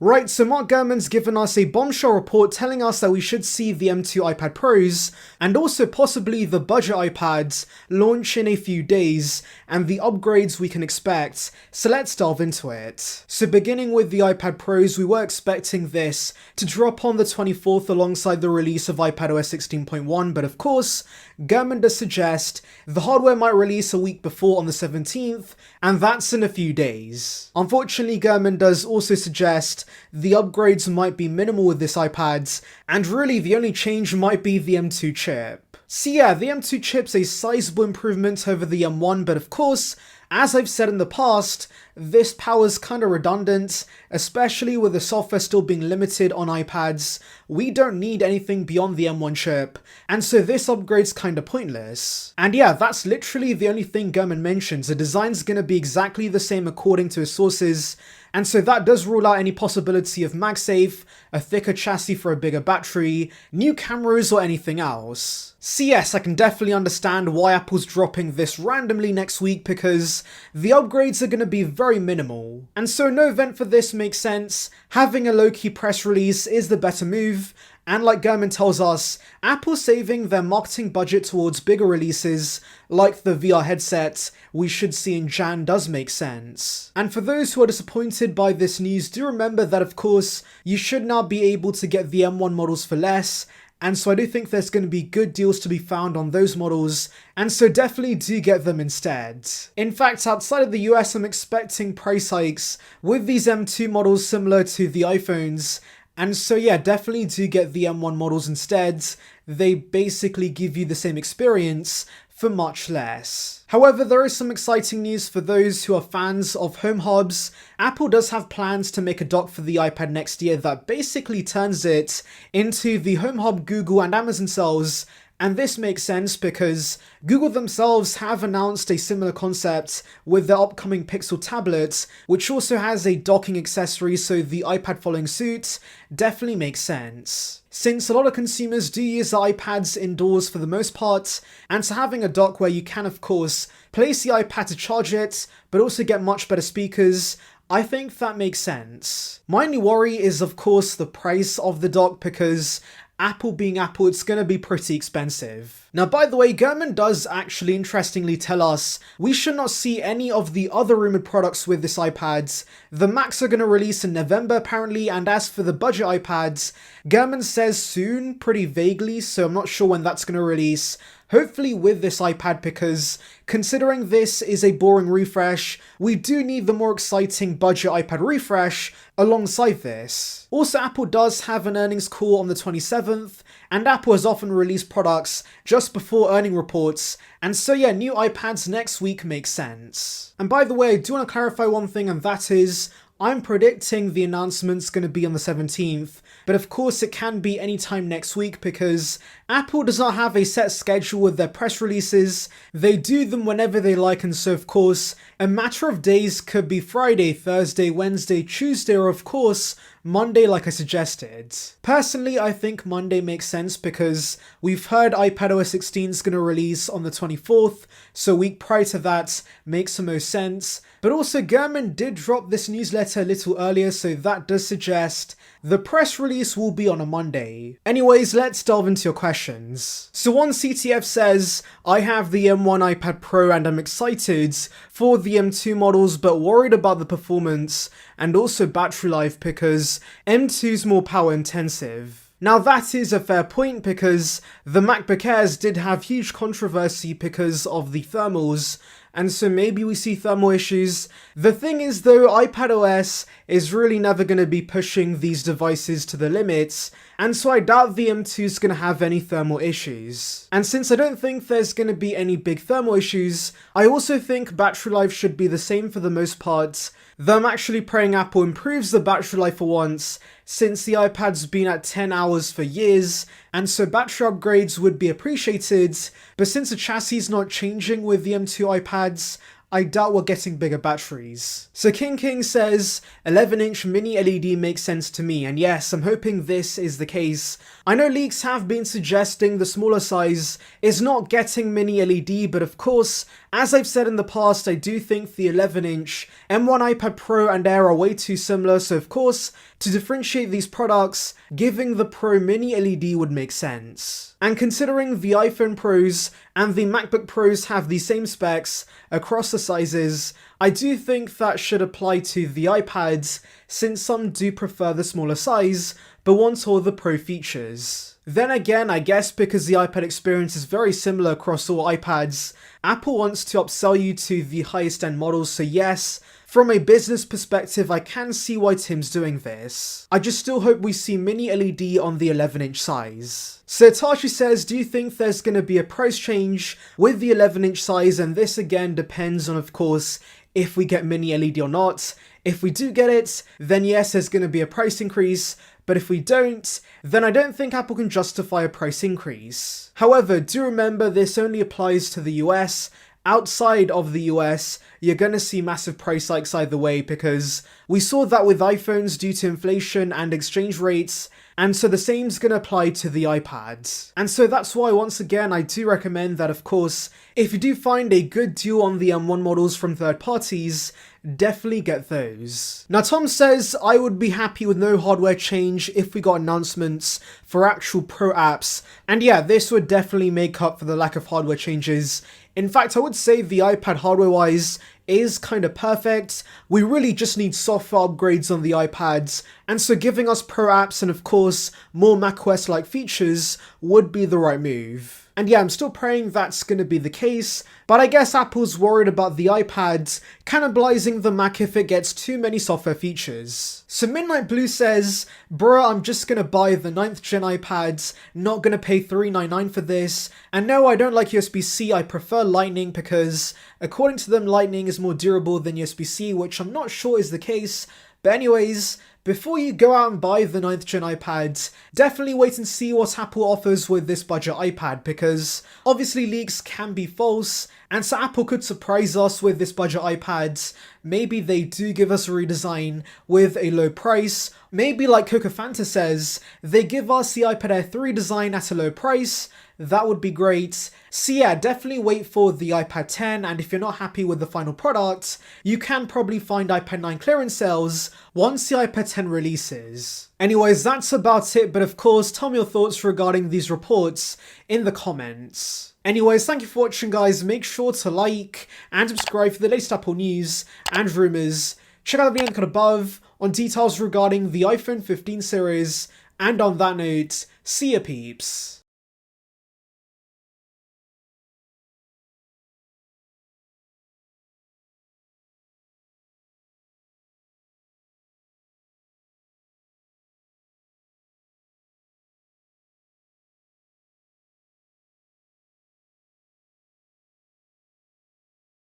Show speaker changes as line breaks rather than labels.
Right, so Mark Gurman's given us a bombshell report telling us that we should see the M2 iPad Pros and also possibly the budget iPads launch in a few days and the upgrades we can expect, so let's delve into it. So beginning with the iPad Pros, we were expecting this to drop on the 24th alongside the release of iPadOS 16.1, but of course, Gurman does suggest the hardware might release a week before on the 17th, and that's in a few days. Unfortunately, Gurman does also suggest the upgrades might be minimal with this iPad, and really the only change might be the M2 chip. So yeah, the M2 chip's a sizable improvement over the M1, but of course, as I've said in the past, this power's kinda redundant, especially with the software still being limited on iPads. We don't need anything beyond the M1 chip, and so this upgrade's kinda pointless. And yeah, that's literally the only thing Gurman mentions. The design's gonna be exactly the same according to his sources, and so that does rule out any possibility of MagSafe, a thicker chassis for a bigger battery, new cameras or anything else. So yes, I can definitely understand why Apple's dropping this randomly next week because the upgrades are going to be very minimal. And so no event for this makes sense. Having a low-key press release is the better move. And like Gurman tells us, Apple saving their marketing budget towards bigger releases, like the VR headset we should see in Jan, does make sense. And for those who are disappointed by this news, do remember that of course, you should now be able to get the M1 models for less, and so I do think there's going to be good deals to be found on those models, and so definitely do get them instead. In fact, outside of the US, I'm expecting price hikes with these M2 models similar to the iPhones, and so yeah, definitely do get the M1 models instead. They basically give you the same experience for much less. However, there is some exciting news for those who are fans of home hubs. Apple does have plans to make a dock for the iPad next year that basically turns it into the home hub Google and Amazon sells. And this makes sense because Google themselves have announced a similar concept with their upcoming Pixel tablet, which also has a docking accessory, so the iPad following suit definitely makes sense. Since a lot of consumers do use their iPads indoors for the most part, and so having a dock where you can of course place the iPad to charge it, but also get much better speakers, I think that makes sense. My only worry is of course the price of the dock because Apple being Apple, it's going to be pretty expensive. Now, by the way, Gurman does actually interestingly tell us we should not see any of the other rumored products with this iPad. The Macs are going to release in November apparently, and as for the budget iPads, Gurman says soon, pretty vaguely, so I'm not sure when that's going to release. Hopefully with this iPad, because considering this is a boring refresh, we do need the more exciting budget iPad refresh alongside this. Also, Apple does have an earnings call on the 27th, and Apple has often released products just before earning reports, and so yeah, new iPads next week makes sense. And by the way, I do want to clarify one thing, and that is, I'm predicting the announcement's going to be on the 17th, but of course it can be anytime next week because Apple does not have a set schedule with their press releases. They do them whenever they like, and so of course, a matter of days could be Friday, Thursday, Wednesday, Tuesday, or of course, Monday like I suggested. Personally, I think Monday makes sense because we've heard iPadOS 16 is going to release on the 24th, so a week prior to that makes the most sense. But also Gurman did drop this newsletter a little earlier, so that does suggest the press release will be on a Monday. Anyways, let's delve into your questions. So one CTF says, I have the M1 iPad Pro and I'm excited for the M2 models but worried about the performance and also battery life because M2's more power intensive. Now that is a fair point because the MacBook Airs did have huge controversy because of the thermals, and so maybe we see thermal issues. The thing is though, iPadOS is really never going to be pushing these devices to the limits, and so I doubt the M2 is going to have any thermal issues. And since I don't think there's going to be any big thermal issues, I also think battery life should be the same for the most part, though I'm actually praying Apple improves the battery life for once, since the iPad's been at 10 hours for years, and so battery upgrades would be appreciated, but since the chassis is not changing with the M2 iPads, I doubt we're getting bigger batteries. So King says, 11-inch mini LED makes sense to me, and yes, I'm hoping this is the case. I know leaks have been suggesting the smaller size is not getting mini LED, but of course, as I've said in the past, I do think the 11-inch M1 iPad Pro and Air are way too similar, so of course, To differentiate these products, giving the Pro Mini LED would make sense. And considering the iPhone Pros and the MacBook Pros have the same specs across the sizes, I do think that should apply to the iPads, since some do prefer the smaller size but want all the Pro features. Then again, I guess because the iPad experience is very similar across all iPads, Apple wants to upsell you to the highest end models, so yes, from a business perspective, I can see why Tim's doing this. I just still hope we see mini LED on the 11-inch size. So Tashi says, do you think there's going to be a price change with the 11-inch size? And this again depends on, of course, if we get mini LED or not. If we do get it, then yes, there's going to be a price increase. But if we don't, then I don't think Apple can justify a price increase. However, do remember this only applies to the US. Outside of the US, you're going to see massive price hikes either way, because we saw that with iPhones due to inflation and exchange rates, and so the same's going to apply to the iPads. And so that's why, once again, I do recommend that, of course, if you do find a good deal on the M1 models from third parties, definitely get those. Now Tom says, I would be happy with no hardware change if we got announcements for actual Pro apps, and yeah, this would definitely make up for the lack of hardware changes. In fact, I would say the iPad hardware-wise is kind of perfect. We really just need software upgrades on the iPads, and so giving us Pro apps and of course more macOS-like features would be the right move. And yeah, I'm still praying that's going to be the case, but I guess Apple's worried about the iPads cannibalizing the Mac if it gets too many software features. So Midnight Blue says, bruh, I'm just going to buy the 9th gen iPads, not going to pay $399 for this, and no, I don't like USB-C, I prefer Lightning because according to them, Lightning is more durable than USB-C, which I'm not sure is the case, but anyways, before you go out and buy the 9th gen iPads, definitely wait and see what Apple offers with this budget iPad, because obviously leaks can be false, and so Apple could surprise us with this budget iPad. Maybe they do give us a redesign with a low price. Maybe like Coca Fanta says, they give us the iPad Air 3 design at a low price. That would be great. So yeah, definitely wait for the iPad 10, and if you're not happy with the final product, you can probably find iPad 9 clearance sales once the iPad 10 releases. Anyways, that's about it, but of course, tell me your thoughts regarding these reports in the comments. Anyways, thank you for watching, guys. Make sure to like and subscribe for the latest Apple news and rumours. Check out the video link above on details regarding the iPhone 15 series, and on that note, see ya peeps.